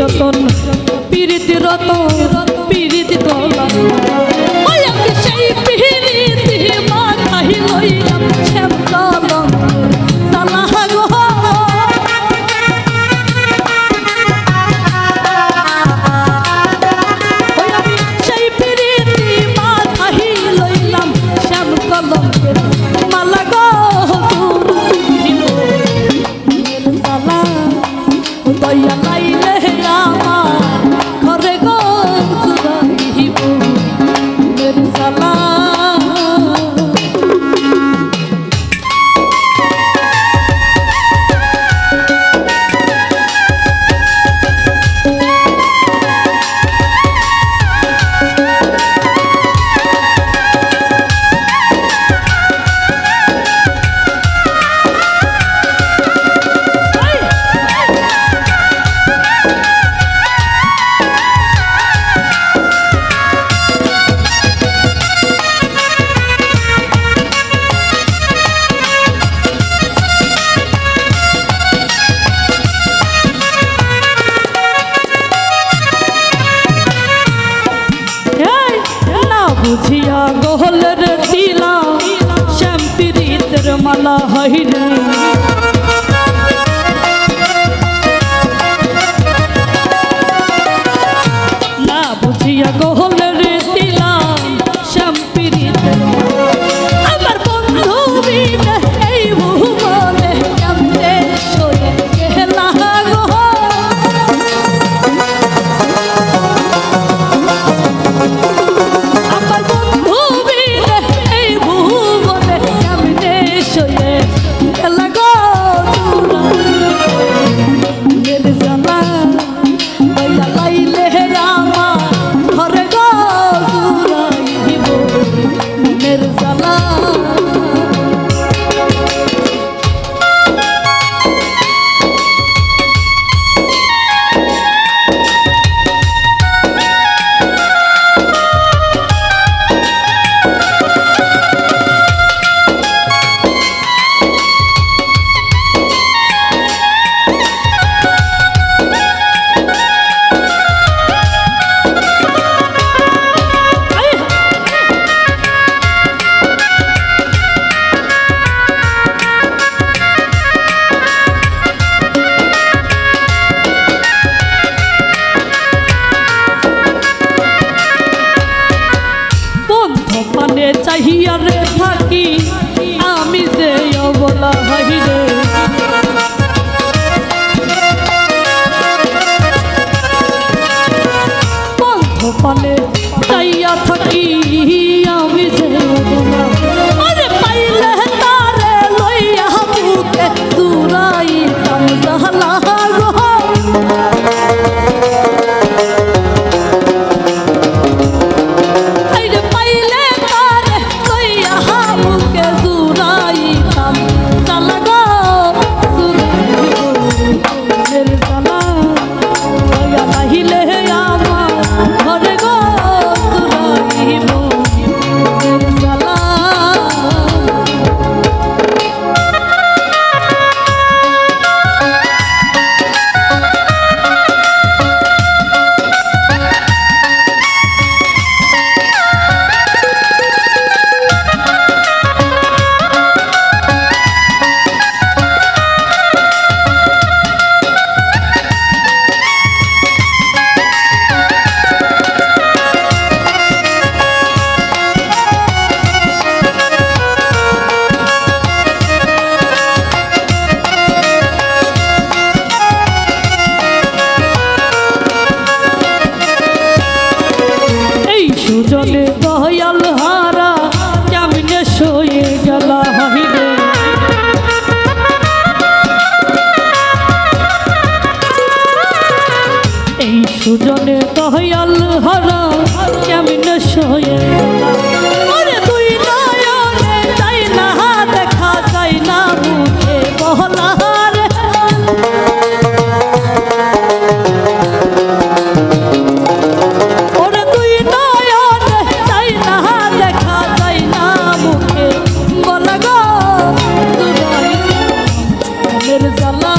যতন পিরিতি রতন পিরিতি তোলা ওই আমি সেই পিরিতি মাথায় লইলাম শ্যামকলম তালা গো ওই আমি সেই পিরিতি মাথায় লইলাম শ্যামকলম মালা গো দয়া লাইলে আমার ঘরে গো চুরাইব মেরে সালা বুঝিয়া গোহলের দিলাম শ্যামপিরিতের মালা হইরে না বুঝিয়া গোহলের দিলাম শ্যামপিরিতের আমার বন্ধু বিনে এই ভুবনে কেমনে সরে গেলা গো চাহিয়া রে থাকি আমি যে অবলা হইরে পন্থ পানে চাইয়া থাকি আমি যে অবলা আরে পাইলে তারে লইয়া বুকে দূরাইতাম জালা গো সুজনে দয়াল হারা কেমনে সয়ে গেলা হইরে এই সুজনে দয়াল হারা কেমনে সয়ে গেলা আরে তুই নয়নে যাই না দেখা যায় না মুখে বলা জালা